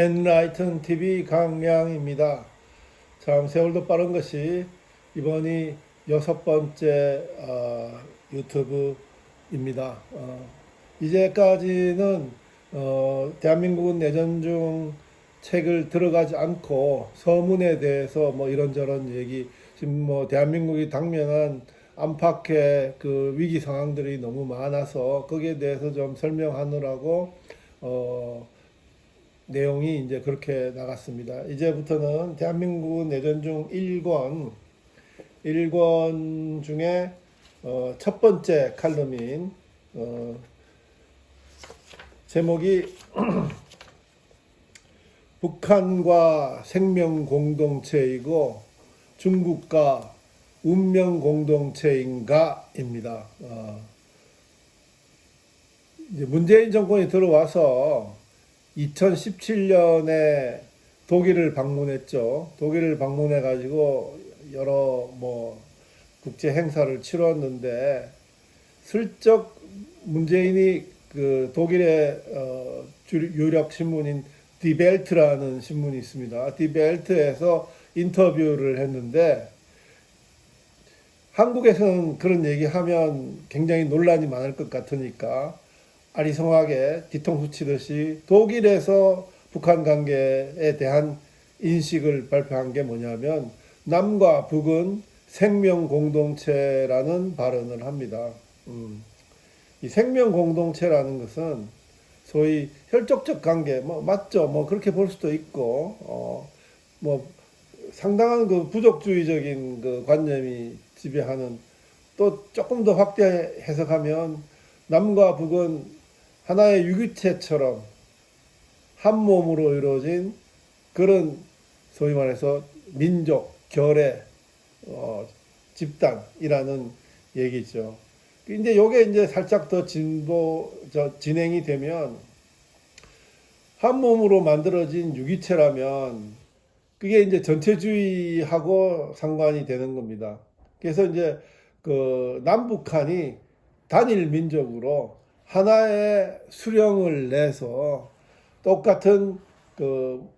엔라이튼 TV 강량입니다. 참 세월도 빠른 것이 이번이 6번째 유튜브입니다. 이제까지는 대한민국은 내전 중 책을 들어가지 않고 서문에 대해서 뭐 이런저런 얘기, 지금 뭐 대한민국이 당면한 안팎의 그 위기 상황들이 너무 많아서 거기에 대해서 좀 설명하느라고 내용이 이제 그렇게 나갔습니다. 이제부터는 대한민국 내전 중 1권 중에 첫 번째 칼럼인 제목이 북한과 생명 공동체이고 중국과 운명 공동체인가입니다. 이제 문재인 정권이 들어와서 2017년에 독일을 방문했죠. 독일을 방문해 가지고 여러 뭐 국제 행사를 치렀는데 슬쩍 문재인이 그 독일의 유력 신문인 디벨트라는 신문이 있습니다. 디벨트에서 인터뷰를 했는데 한국에서는 그런 얘기하면 굉장히 논란이 많을 것 같으니까 아리송하게 뒤통수 치듯이 독일에서 북한 관계에 대한 인식을 발표한 게 뭐냐면 남과 북은 생명 공동체라는 발언을 합니다. 이 생명 공동체라는 것은 소위 혈족적 관계, 뭐 맞죠? 뭐 그렇게 볼 수도 있고, 뭐 상당한 그 부족주의적인 그 관념이 지배하는, 또 조금 더 확대 해석하면 남과 북은 하나의 유기체처럼 한 몸으로 이루어진 그런 소위 말해서 민족, 결의 집단이라는 얘기죠. 근데 요게 이제 살짝 더 진행이 되면 한 몸으로 만들어진 유기체라면 그게 이제 전체주의하고 상관이 되는 겁니다. 그래서 이제 그 남북한이 단일 민족으로 하나의 수령을 내서 똑같은 그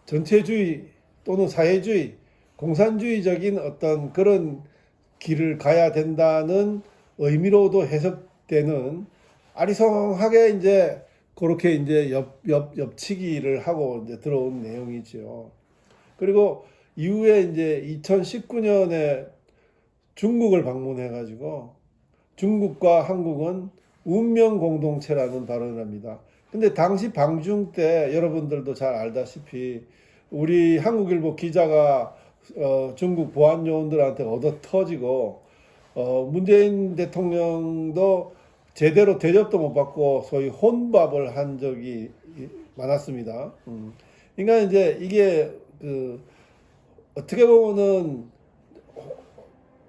전체주의 또는 사회주의, 공산주의적인 어떤 그런 길을 가야 된다는 의미로도 해석되는 아리송하게 이제 그렇게 이제 옆치기를 하고 이제 들어온 내용이죠. 그리고 이후에 이제 2019년에 중국을 방문해 가지고 중국과 한국은 운명 공동체라는 발언을 합니다. 근데 당시 방중 때 여러분들도 잘 알다시피 우리 한국일보 기자가 중국 보안 요원들한테 얻어 터지고 문재인 대통령도 제대로 대접도 못 받고 소위 혼밥을 한 적이 많았습니다. 그러니까 이제 이게 그 어떻게 보면은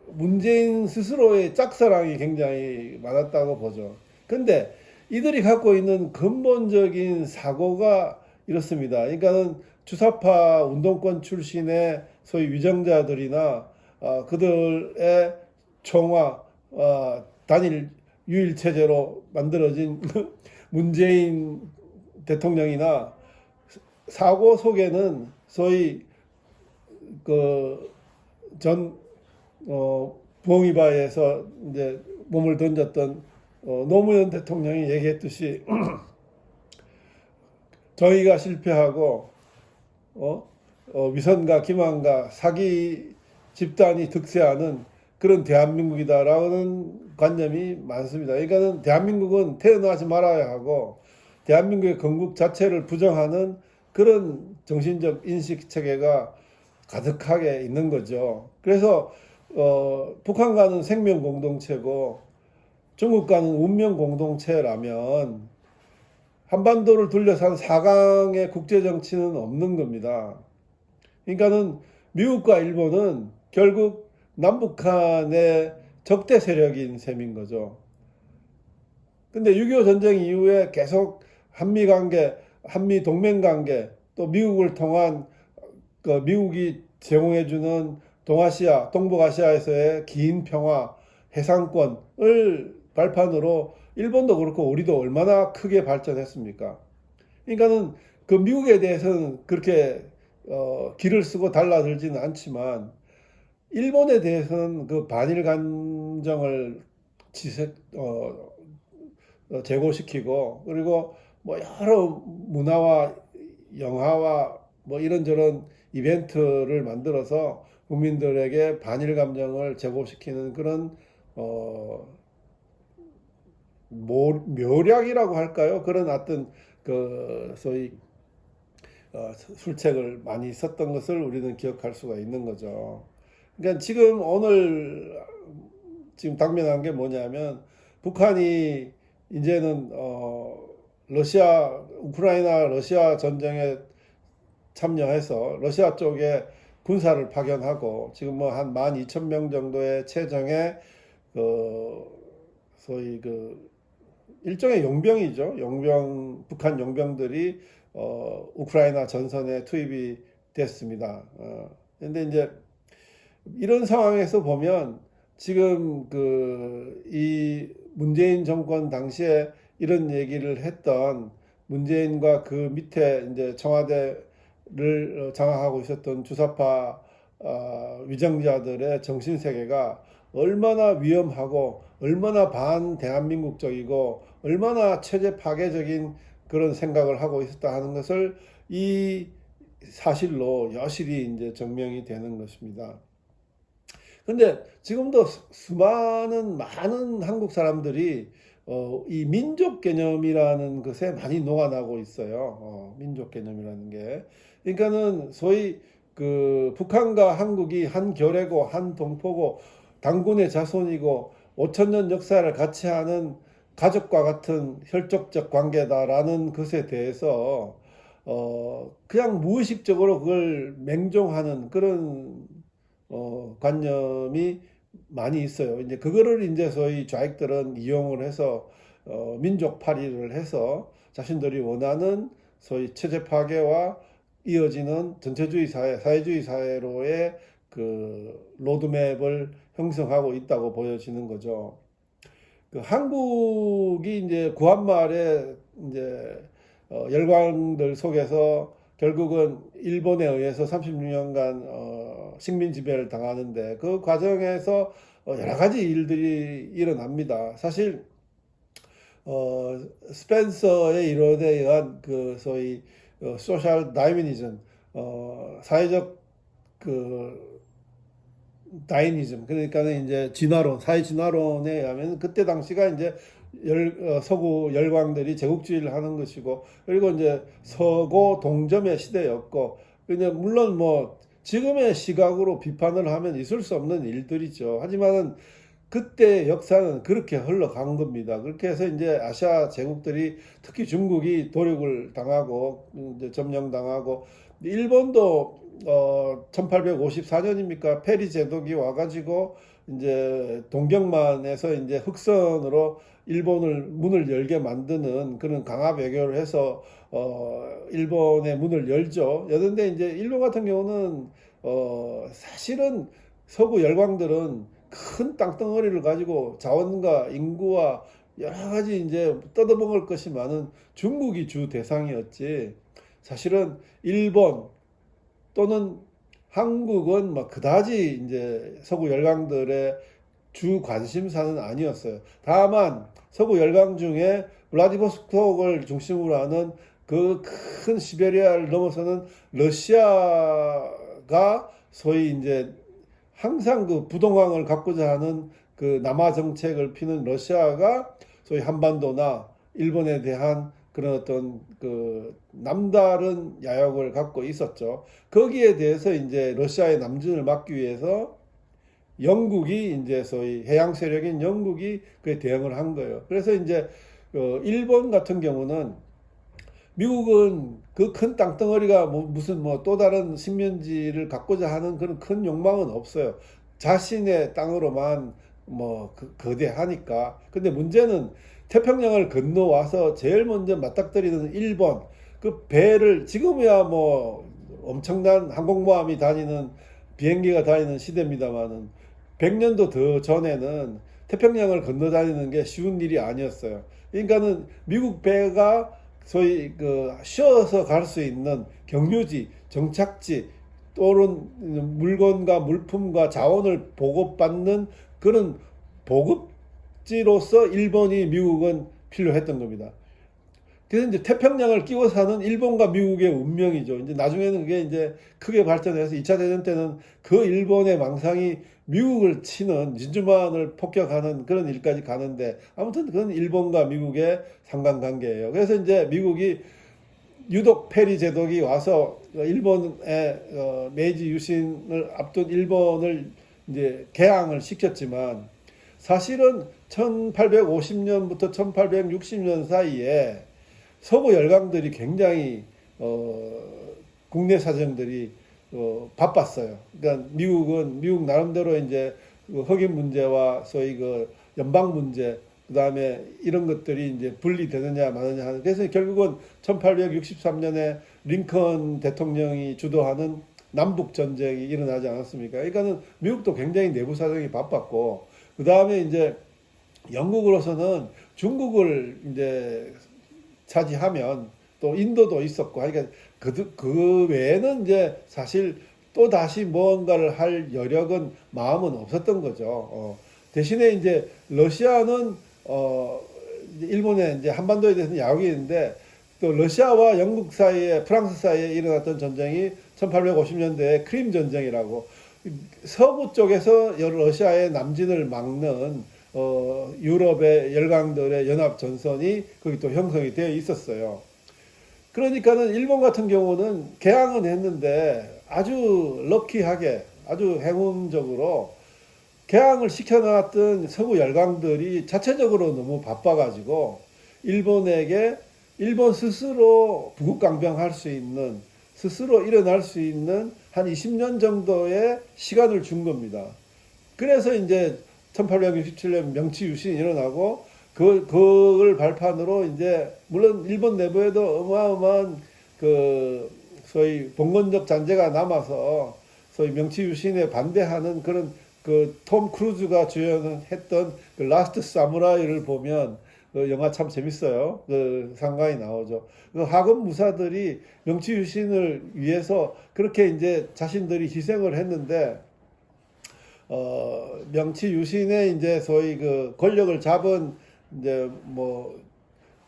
문재인 스스로의 짝사랑이 굉장히 많았다고 보죠. 근데 이들이 갖고 있는 근본적인 사고가 이렇습니다. 그러니까는 주사파 운동권 출신의 소위 위정자들이나 그들의 총화 단일 유일 체제로 만들어진 문재인 대통령이나 사고 속에는 소위 그전 부엉이바에서 이제 몸을 던졌던 노무현 대통령이 얘기했듯이 정의가 실패하고 위선과 기만과 사기 집단이 득세하는 그런 대한민국이다라는 관념이 많습니다. 그러니까는 대한민국은 태어나지 말아야 하고 대한민국의 건국 자체를 부정하는 그런 정신적 인식 체계가 가득하게 있는 거죠. 그래서 북한과는 생명 공동체고 중국과는 운명 공동체라면 한반도를 둘러싼 4강의 국제 정치는 없는 겁니다. 그러니까는 미국과 일본은 결국 남북한의 적대 세력인 셈인 거죠. 근데 6.25 전쟁 이후에 계속 한미 관계, 한미 동맹 관계, 또 미국을 통한 미국이 제공해주는 동아시아, 동북아시아에서의 긴 평화, 해상권을 발판으로 일본도 그렇고 우리도 얼마나 크게 발전했습니까? 그러니까는 그 미국에 대해서는 그렇게 기를 쓰고 달라들지는 않지만 일본에 대해서는 그 반일 감정을 제고시키고 그리고 뭐 여러 문화와 영화와 뭐 이런저런 이벤트를 만들어서 국민들에게 반일 감정을 제고시키는 그런 어, 묘략이라고 할까요? 그런 어떤 그 소위 술책을 많이 썼던 것을 우리는 기억할 수가 있는 거죠. 그러니까 지금 오늘 지금 당면한 게 뭐냐면 북한이 이제는 우크라이나 러시아 전쟁에 참여해서 러시아 쪽에 군사를 파견하고 지금 뭐 한 12,000명 정도의 체정의 그 소위 그 일종의 용병이죠. 용병 북한 용병들이 우크라이나 전선에 투입이 됐습니다. 그런데 이제 이런 상황에서 보면 지금 그 이 문재인 정권 당시에 이런 얘기를 했던 문재인과 그 밑에 이제 청와대를 장악하고 있었던 주사파 위정자들의 정신 세계가 얼마나 위험하고 얼마나 반 대한민국적이고 얼마나 체제 파괴적인 그런 생각을 하고 있었다 하는 것을 이 사실로 여실히 이제 증명이 되는 것입니다. 근데 지금도 많은 한국 사람들이 이 민족 개념이라는 것에 많이 녹아나고 있어요. 민족 개념이라는 게. 그러니까는 소위 그 북한과 한국이 한 결애고 한 동포고 당군의 자손이고 5천 년 역사를 같이 하는 가족과 같은 혈족적 관계다라는 것에 대해서 그냥 무의식적으로 그걸 맹종하는 그런 관념이 많이 있어요. 이제 그거를 이제 소위 좌익들은 이용을 해서 민족파리를 해서 자신들이 원하는 소위 체제 파괴와 이어지는 전체주의 사회, 사회주의 사회로의 그 로드맵을 형성하고 있다고 보여지는 거죠. 그 한국이 이제 구한말에 이제 열강들 속에서 결국은 일본에 의해서 36년간 식민 지배를 당하는데 그 과정에서 여러 가지 일들이 일어납니다. 사실 스펜서의 이론에 의한 그 소위 소셜 다이미니즘, 사회적 그 다이니즘, 그러니까는 이제 진화론, 사회 진화론에 의하면 그때 당시가 이제 서구 열강들이 제국주의를 하는 것이고, 그리고 이제 서고 동점의 시대였고, 그냥 물론 뭐 지금의 시각으로 비판을 하면 있을 수 없는 일들이죠. 하지만은 그때 역사는 그렇게 흘러간 겁니다. 그렇게 해서 이제 아시아 제국들이 특히 중국이 도륙을 당하고 이제 점령당하고 일본도 1854년입니까? 페리 제독이 와가지고 이제 동경만에서 이제 흑선으로 일본을 문을 열게 만드는 그런 강압 외교를 해서 일본의 문을 열죠. 그런데 이제 일본 같은 경우는 사실은 서구 열강들은 큰 땅덩어리를 가지고 자원과 인구와 여러 가지 이제 뜯어먹을 것이 많은 중국이 주 대상이었지. 사실은 일본 또는 한국은 막 그다지 이제 서구 열강들의 주 관심사는 아니었어요. 다만 서구 열강 중에 블라디보스톡을 중심으로 하는 그 큰 시베리아를 넘어서는 러시아가 소위 이제 항상 그 부동항을 갖고자 하는 그 남하 정책을 피는 러시아가 소위 한반도나 일본에 대한 그런 어떤 그 남다른 야욕을 갖고 있었죠. 거기에 대해서 이제 러시아의 남진을 막기 위해서 영국이 이제 소위 해양 세력인 영국이 그에 대응을 한 거예요. 그래서 이제 일본 같은 경우는 미국은 그 큰 땅덩어리가 무슨 뭐 또 다른 식민지를 갖고자 하는 그런 큰 욕망은 없어요. 자신의 땅으로만 뭐 거대하니까. 근데 문제는 태평양을 건너와서 제일 먼저 맞닥뜨리는 일본. 그 배를 지금이야 뭐 엄청난 항공모함이 다니는 비행기가 다니는 시대입니다만은 100년도 더 전에는 태평양을 건너 다니는 게 쉬운 일이 아니었어요. 그러니까는 미국 배가 소위 그 쉬어서 갈 수 있는 경유지, 정착지 또는 물건과 물품과 자원을 보급받는 그런 보급지로서 일본이 미국은 필요했던 겁니다. 그래서 이제 태평양을 끼워 사는 일본과 미국의 운명이죠. 이제 나중에는 그게 이제 크게 발전해서 2차 대전 때는 그 일본의 망상이 미국을 치는 진주만을 폭격하는 그런 일까지 가는데 아무튼 그건 일본과 미국의 상관관계예요. 그래서 이제 미국이 유독 페리 제독이 와서 일본의 메이지 유신을 앞둔 일본을 이제 개항을 시켰지만 사실은 1850년부터 1860년 사이에 서구 열강들이 굉장히 국내 사정들이 바빴어요. 그러니까 미국은 미국 나름대로 이제 그 흑인 문제와 소위 그 연방 문제 그다음에 이런 것들이 이제 분리되느냐 마느냐 하는 그래서 결국은 1863년에 링컨 대통령이 주도하는 남북 전쟁이 일어나지 않았습니까? 그러니까는 미국도 굉장히 내부 사정이 바빴고 그다음에 이제 영국으로서는 중국을 이제 차지하면 또 인도도 있었고 그러니까 그 외에는 이제 사실 또 다시 무언가를 할 여력은 마음은 없었던 거죠. 대신에 이제 러시아는 일본의 이제 한반도에 대해서는 야욕이 있는데 또 러시아와 영국 사이에 프랑스 사이에 일어났던 전쟁이 1850년대에 크림 전쟁이라고 서부 쪽에서 러시아의 남진을 막는 유럽의 열강들의 연합 전선이 거기 또 형성이 되어 있었어요. 그러니까는 일본 같은 경우는 개항은 했는데 아주 럭키하게 아주 행운적으로 개항을 시켜놨던 서구 열강들이 자체적으로 너무 바빠가지고 일본에게 일본 스스로 부국강병할 수 있는 스스로 일어날 수 있는 한 20년 정도의 시간을 준 겁니다. 그래서 이제 1867년 명치 유신이 일어나고 그걸 발판으로 이제 물론 일본 내부에도 어마어마한 그 소위 봉건적 잔재가 남아서 소위 명치 유신에 반대하는 그런 그 톰 크루즈가 주연했던 그 라스트 사무라이를 보면 그 영화 참 재밌어요. 그 상관이 나오죠. 그 하급 무사들이 명치 유신을 위해서 그렇게 이제 자신들이 희생을 했는데 명치 유신의 이제 소위 그 권력을 잡은 이제 뭐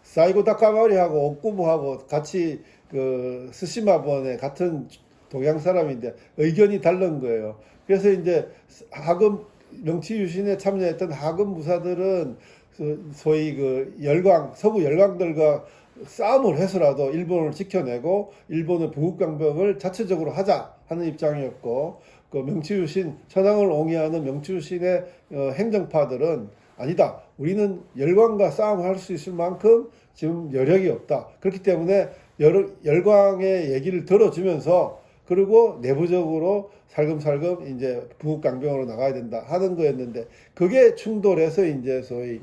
사이고 다카마리하고 옥구무하고 같이 그 스시마본의 같은 동양 사람인데 의견이 다른 거예요. 그래서 이제 하급 명치 유신에 참여했던 하급 무사들은 소위 그 열강 서구 열강들과 싸움을 해서라도 일본을 지켜내고 일본의 부국강병을 자체적으로 하자 하는 입장이었고 그 명치유신 천황을 옹이하는 명치유신의 행정파들은 아니다. 우리는 열강과 싸움할 수 있을 만큼 지금 여력이 없다. 그렇기 때문에 열강의 얘기를 들어주면서 그리고 내부적으로 살금살금 이제 부국강병으로 나가야 된다 하는 거였는데 그게 충돌해서 이제 소위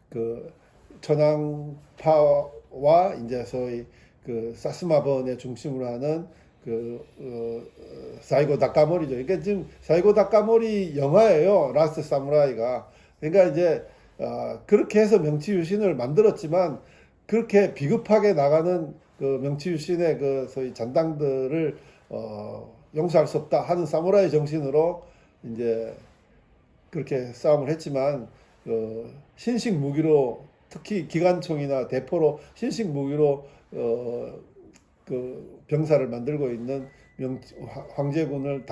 그 천황파와 이제 소위 그 사스마번의 중심으로 하는 그 사이고 다카모리죠. 그러니까 지금 사이고 다카모리 영화예요. 라스트 사무라이가. 그러니까 이제 그렇게 해서 명치유신을 만들었지만 그렇게 비급하게 나가는 그 명치유신의 그 소위 잔당들을 용서할 수 없다 하는 사무라이 정신으로 이제 그렇게 싸움을 했지만 신식 무기로 특히 기관총이나 대포로 신식 무기로 그 병사를 만들고 있는 황제군을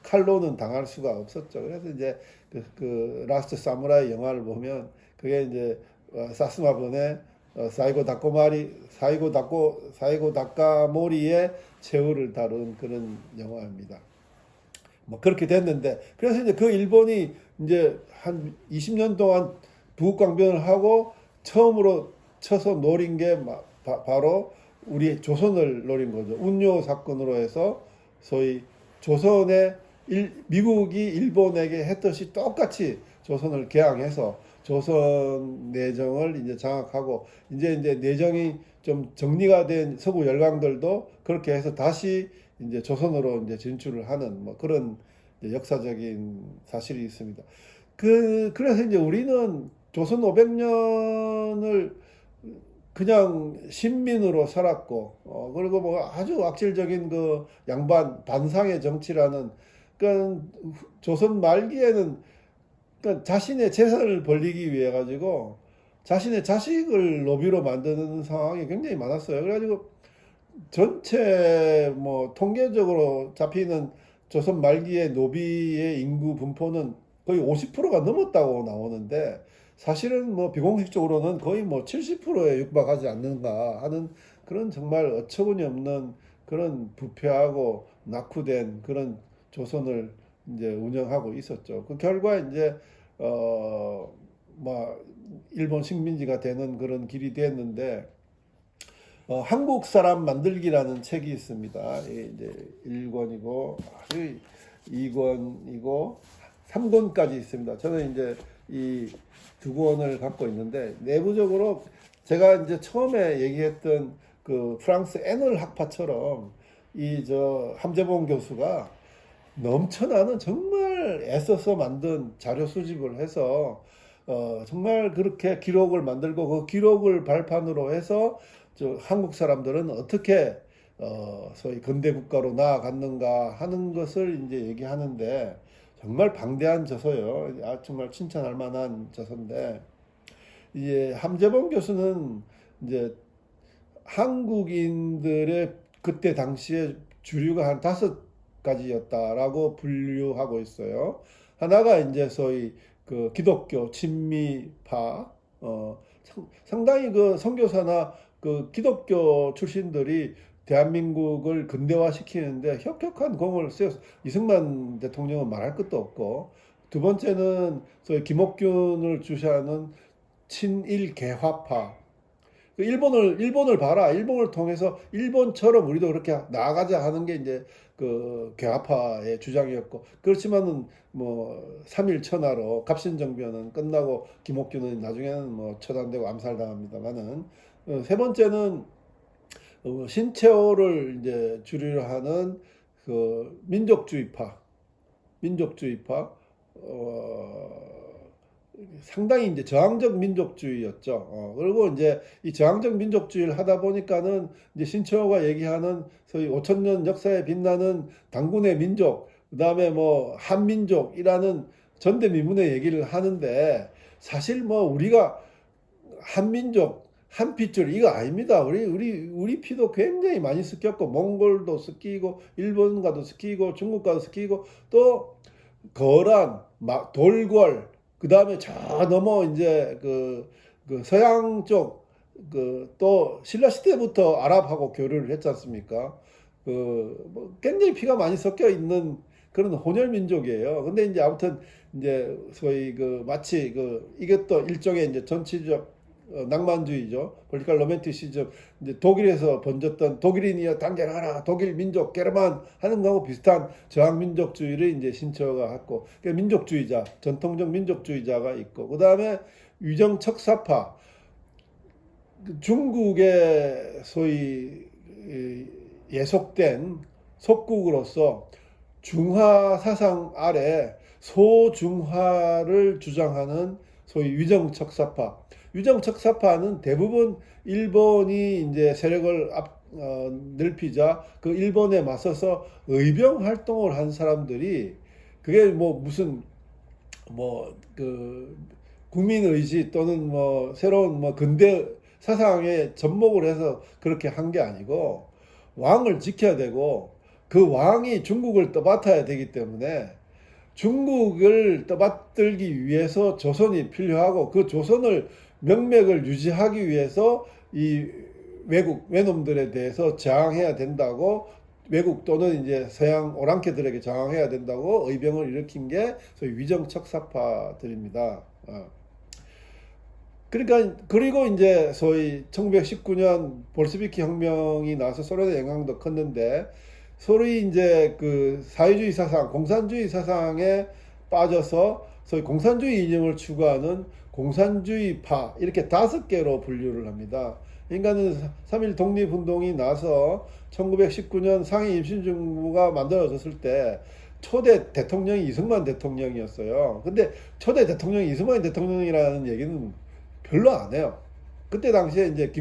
칼로는 당할 수가 없었죠. 그래서 이제 그 라스트 사무라이 영화를 보면 그게 이제 사스마본의 사이고 다카모리의 최후를 다룬 그런 영화입니다. 뭐 그렇게 됐는데 그래서 이제 그 일본이 이제 한 20년 동안 부국강변을 하고 처음으로 쳐서 노린 게 바로 우리 조선을 노린 거죠. 운요 사건으로 해서 소위 조선의 미국이 일본에게 했듯이 똑같이 조선을 개항해서 조선 내정을 이제 장악하고 이제 내정이 좀 정리가 된 서구 열강들도 그렇게 해서 다시 이제 조선으로 이제 진출을 하는 뭐 그런 역사적인 사실이 있습니다. 그래서 이제 우리는 조선 500년을 그냥 신민으로 살았고, 그리고 뭐 아주 악질적인 그 양반 반상의 정치라는, 그 조선 말기에는 그 자신의 재산을 벌리기 위해 가지고 자신의 자식을 노비로 만드는 상황이 굉장히 많았어요. 그래가지고 전체 뭐 통계적으로 잡히는 조선 말기의 노비의 인구 분포는 거의 50%가 넘었다고 나오는데, 사실은 뭐 비공식적으로는 거의 뭐 70%에 육박하지 않는가 하는 그런 정말 어처구니 없는 그런 부패하고 낙후된 그런 조선을 이제 운영하고 있었죠. 그 결과 이제 뭐 일본 식민지가 되는 그런 길이 됐는데, 한국 사람 만들기라는 책이 있습니다. 이게 이제 1권이고 2권이고 3권까지 있습니다. 저는 이제 이 두 권을 갖고 있는데, 내부적으로 제가 이제 처음에 얘기했던 그 프랑스 애널 학파처럼 이 저 함재봉 교수가 넘쳐나는 정말 애써서 만든 자료 수집을 해서 정말 그렇게 기록을 만들고, 그 기록을 발판으로 해서 저 한국 사람들은 어떻게 소위 근대 국가로 나아갔는가 하는 것을 이제 얘기하는데, 정말 방대한 저서요. 정말 칭찬할 만한 저서인데, 이제 함재범 교수는 이제 한국인들의 그때 당시에 주류가 한 다섯 가지였다라고 분류하고 있어요. 하나가 이제 소위 그 기독교 친미파, 상당히 그 선교사나 그 기독교 출신들이 대한민국을 근대화 시키는데 혁혁한 공을 세워서, 이승만 대통령은 말할 것도 없고, 두 번째는 소위 김옥균을 주시하는 친일 개화파. 일본을 봐라. 일본을 통해서 일본처럼 우리도 그렇게 나아가자 하는 게 이제 그 개화파의 주장이었고, 그렇지만은 뭐 3일 천하로 갑신정변은 끝나고 김옥균은 나중에는 뭐 처단되고 암살당합니다만은, 세 번째는 신채호를 이제 주류로 하는 그 민족주의파, 상당히 이제 저항적 민족주의였죠. 그리고 이제 이 저항적 민족주의를 하다 보니까는 이제 신채호가 얘기하는 소위 5천 년 역사에 빛나는 당군의 민족, 그다음에 뭐 한민족이라는 전대미문의 얘기를 하는데, 사실 뭐 우리가 한민족, 한핏줄 이거 아닙니다. 우리 피도 굉장히 많이 섞였고, 몽골도 섞이고, 일본과도 섞이고, 중국과도 섞이고, 또 거란, 돌궐, 그 다음에 저 넘어 이제 그 서양 쪽, 그 또 신라 시대부터 아랍하고 교류를 했지 않습니까? 그뭐 굉장히 피가 많이 섞여 있는 그런 혼혈 민족이에요. 근데 이제 아무튼 이제 소위 그 마치 그 이것도 일종의 이제 정치적 낭만주의죠. 폴리티컬 로맨티시즘. 이제 독일에서 번졌던 독일인이여 단결하라, 독일 민족 게르만 하는 거하고 비슷한 저항 민족주의를 이제 신처가 했고, 그러니까 민족주의자, 전통적 민족주의자가 있고, 그 다음에 위정척사파, 중국의 소위 예속된 속국으로서 중화 사상 아래 소중화를 주장하는 소위 위정척사파. 위정척사파는 대부분 일본이 이제 세력을 넓히자 그 일본에 맞서서 의병 활동을 한 사람들이, 그게 뭐 무슨 뭐 그 국민의지 또는 뭐 새로운 뭐 근대 사상에 접목을 해서 그렇게 한 게 아니고, 왕을 지켜야 되고 그 왕이 중국을 떠맡아야 되기 때문에 중국을 떠받들기 위해서 조선이 필요하고, 그 조선을 명맥을 유지하기 위해서 이 외놈들에 대해서 저항해야 된다고, 외국 또는 이제 서양 오랑캐들에게 저항해야 된다고 의병을 일으킨 게 소위 위정척사파들입니다. 그러니까 그리고 이제 소위 1919년 볼스비키 혁명이 나서 소련의 영향도 컸는데, 소위 이제 그 사회주의 사상, 공산주의 사상에 빠져서 소위 공산주의 이념을 추구하는 공산주의파, 이렇게 5개로 분류를 합니다. 그러니까는 3.1 독립운동이 나서 1919년 상해 임신정부가 만들어졌을 때 초대 대통령이 이승만 대통령이었어요. 근데 초대 대통령이 이승만 대통령이라는 얘기는 별로 안 해요. 그때 당시에 이제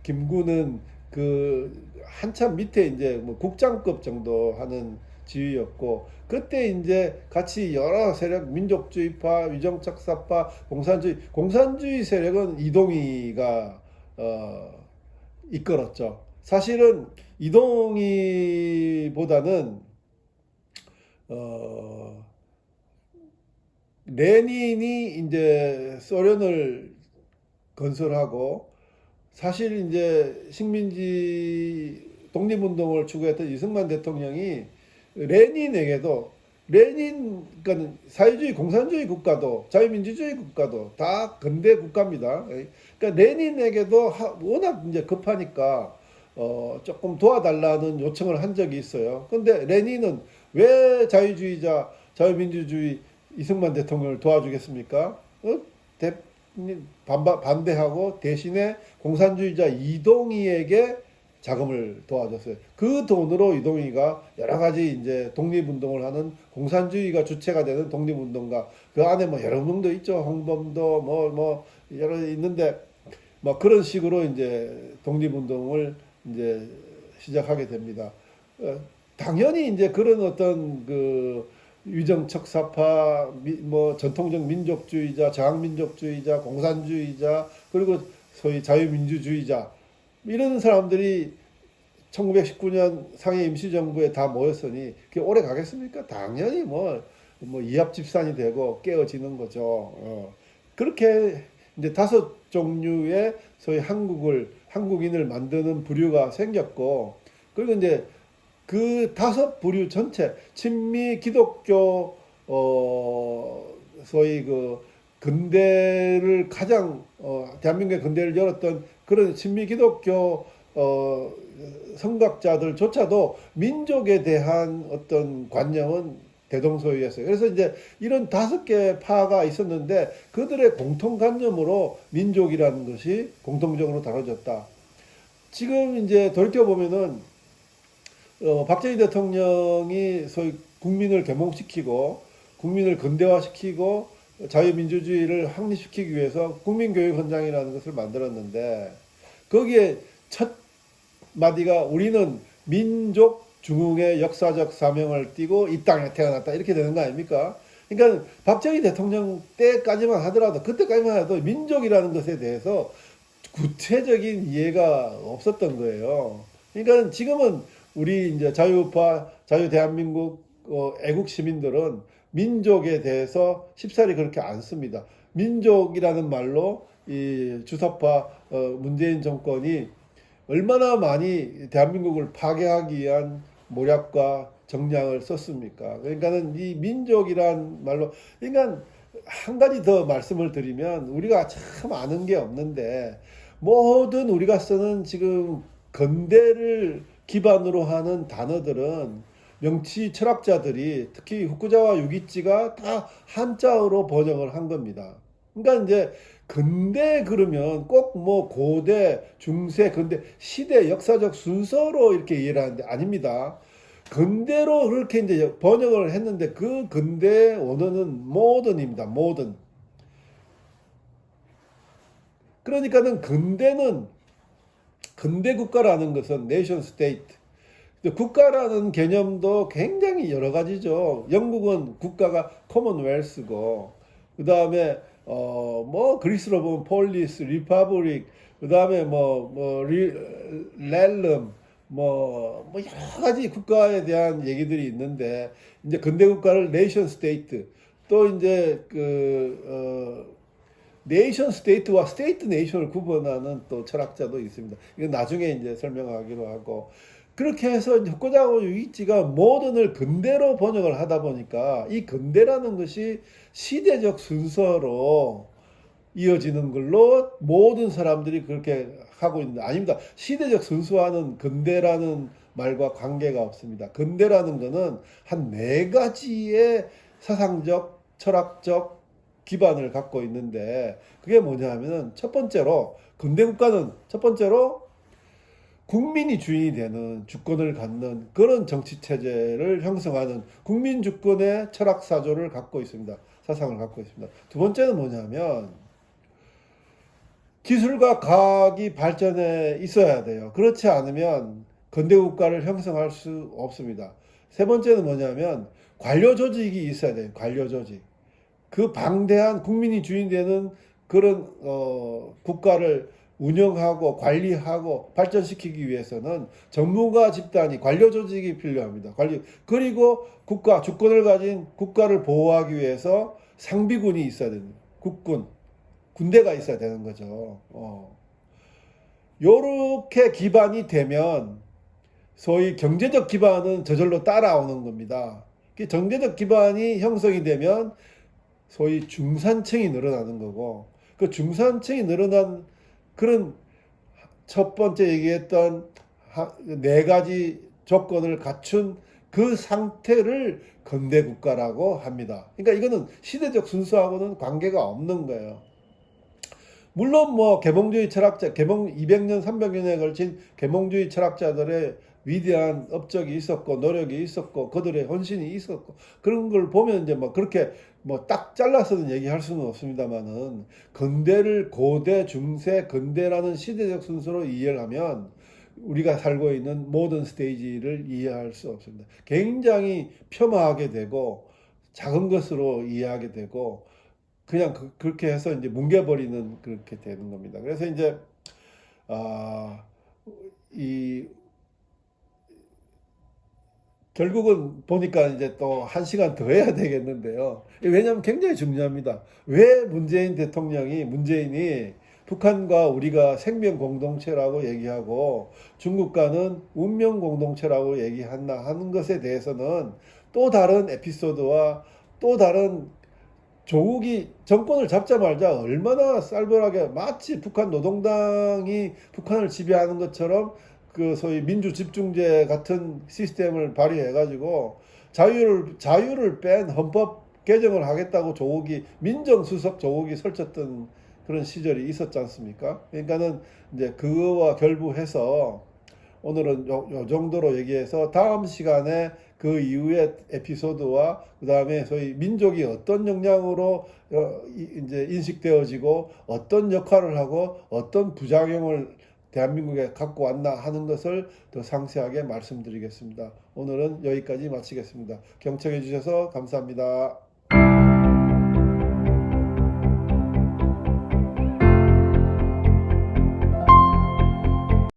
김구는 그 한참 밑에 이제 뭐 국장급 정도 하는 지위였고, 그때 이제 같이 여러 세력, 민족주의파, 위정착사파, 공산주의 세력은 이동희가 이끌었죠. 사실은 이동희보다는 어, 레닌이 이제 소련을 건설하고, 사실 이제 식민지 독립운동을 추구했던 이승만 대통령이 레닌에게도, 그러니까 사회주의 공산주의 국가도 자유민주주의 국가도 다 근대 국가입니다. 그러니까 레닌에게도 워낙 이제 급하니까 조금 도와달라는 요청을 한 적이 있어요. 근데 레닌은 왜 자유민주주의 이승만 대통령을 도와주겠습니까? 반대하고 대신에 공산주의자 이동희에게 자금을 도와줬어요. 그 돈으로 이동희가 여러 가지 이제 독립운동을 하는, 공산주의가 주체가 되는 독립운동가, 그 안에 뭐 여러 명도 있죠. 홍범도 뭐 여러 있는데, 뭐 그런 식으로 이제 독립운동을 이제 시작하게 됩니다. 당연히 이제 그런 어떤 그 위정척사파, 뭐 전통적 민족주의자, 저항민족주의자, 공산주의자, 그리고 소위 자유민주주의자, 이런 사람들이 1919년 상해 임시정부에 다 모였으니 그게 오래 가겠습니까? 당연히 뭐 이합집산이 되고 깨어지는 거죠. 그렇게 이제 5종류의 소위 한국인을 만드는 부류가 생겼고, 그리고 이제 그 5부류 전체, 친미 기독교, 소위 그 근대를 가장, 대한민국의 근대를 열었던 그런 친미 기독교, 성각자들조차도 민족에 대한 어떤 관념은 대동소이했어요. 그래서 이제 이런 5개 파가 있었는데, 그들의 공통관념으로 민족이라는 것이 공통적으로 다뤄졌다. 지금 이제 돌이켜보면은, 박정희 대통령이 소위 국민을 계몽시키고 국민을 근대화시키고 자유민주주의를 확립시키기 위해서 국민교육헌장이라는 것을 만들었는데, 거기에 첫 마디가 우리는 민족 중흥의 역사적 사명을 띠고 이 땅에 태어났다, 이렇게 되는 거 아닙니까? 그러니까 박정희 대통령 때까지만 하더라도, 그때까지만 해도 민족이라는 것에 대해서 구체적인 이해가 없었던 거예요. 그러니까 지금은 우리 이제 자유파, 자유대한민국 애국 시민들은 민족에 대해서 쉽사리 그렇게 안 씁니다. 민족이라는 말로 이 주사파 문재인 정권이 얼마나 많이 대한민국을 파괴하기 위한 모략과 정량을 썼습니까? 그러니까는 이 민족이란 말로, 그러니까 한 가지 더 말씀을 드리면, 우리가 참 아는 게 없는데, 모든 우리가 쓰는 지금 근대를 기반으로 하는 단어들은 명치 철학자들이, 특히 후쿠자와 유기치가 다 한자어로 번역을 한 겁니다. 그러니까 이제 근대 그러면 꼭 뭐 고대, 중세, 근대, 시대, 역사적 순서로 이렇게 이해를 하는데 아닙니다. 근대로 그렇게 이제 번역을 했는데, 그 근대 원어는 모던입니다. 모던. 그러니까는 근대 국가라는 것은 네이션 스테이트. 국가라는 개념도 굉장히 여러 가지죠. 영국은 국가가 커먼웰스고, 그 다음에 뭐 그리스로 보면 폴리스, 리퍼블릭, 그 다음에 렐름, 뭐 여러 가지 국가에 대한 얘기들이 있는데, 이제 근대 국가를 네이션 스테이트, 또 이제 네이션 스테이트와 스테이트 네이션을 구분하는 또 철학자도 있습니다. 이건 나중에 이제 설명하기로 하고, 그렇게 해서 이제 후쿠자와 유이치가 모던을 근대로 번역을 하다 보니까, 이 근대라는 것이 시대적 순서로 이어지는 걸로 모든 사람들이 그렇게 하고 있는데, 아닙니다. 시대적 순서와는 근대라는 말과 관계가 없습니다. 근대라는 것은 한 4가지의 사상적, 철학적 기반을 갖고 있는데, 그게 뭐냐 하면은, 첫 번째로 근대 국가는 첫 번째로 국민이 주인이 되는, 주권을 갖는 그런 정치 체제를 형성하는 국민 주권의 철학 사조를 갖고 있습니다. 사상을 갖고 있습니다. 두 번째는 뭐냐면, 기술과 과학이 발전해 있어야 돼요. 그렇지 않으면 근대 국가를 형성할 수 없습니다. 세 번째는 뭐냐면 관료 조직이 있어야 돼요. 관료 조직. 그 방대한 국민이 주인 되는 그런 국가를 운영하고 관리하고 발전시키기 위해서는 전문가 집단이 관료 조직이 필요합니다. 그리고 국가 주권을 가진 국가를 보호하기 위해서 상비군이 있어야 됩니다. 국군, 군대가 있어야 되는 거죠. 요렇게 기반이 되면 소위 경제적 기반은 저절로 따라오는 겁니다. 경제적 기반이 형성이 되면 소위 중산층이 늘어나는 거고, 그 중산층이 늘어난 그런 첫 번째 얘기했던 네 가지 조건을 갖춘 그 상태를 근대 국가라고 합니다. 그러니까 이거는 시대적 순서하고는 관계가 없는 거예요. 물론 뭐 계몽주의 철학자, 계몽 200년, 300년에 걸친 계몽주의 철학자들의 위대한 업적이 있었고 노력이 있었고 그들의 헌신이 있었고 그런 걸 보면 이제 뭐 그렇게 뭐 딱 잘라서는 얘기할 수는 없습니다만은 근대를 고대, 중세, 근대라는 시대적 순서로 이해를 하면 우리가 살고 있는 모든 스테이지를 이해할 수 없습니다. 굉장히 폄하하게 되고 작은 것으로 이해하게 되고 그냥 그렇게 해서 이제 뭉개버리는 그렇게 되는 겁니다. 그래서 이제 아, 이 결국은 보니까 이제 또 한 시간 더 해야 되겠는데요. 왜냐하면 굉장히 중요합니다. 왜 문재인이 북한과 우리가 생명 공동체라고 얘기하고 중국과는 운명 공동체라고 얘기했나 하는 것에 대해서는 또 다른 에피소드와 또 다른 조국이 정권을 잡자마자 얼마나 쌀벌하게 마치 북한 노동당이 북한을 지배하는 것처럼 그 소위 민주 집중제 같은 시스템을 발휘해가지고 자유를 뺀 헌법 개정을 하겠다고 조국이 민정수석 조국이 설쳤던 그런 시절이 있었지 않습니까? 그러니까는 이제 그거와 결부해서 오늘은 요 정도로 얘기해서 다음 시간에 그 이후의 에피소드와 그 다음에 소위 민족이 어떤 역량으로 이제 인식되어지고 어떤 역할을 하고 어떤 부작용을 대한민국에 갖고 왔나 하는 것을 더 상세하게 말씀드리겠습니다. 오늘은 여기까지 마치겠습니다. 경청해 주셔서 감사합니다.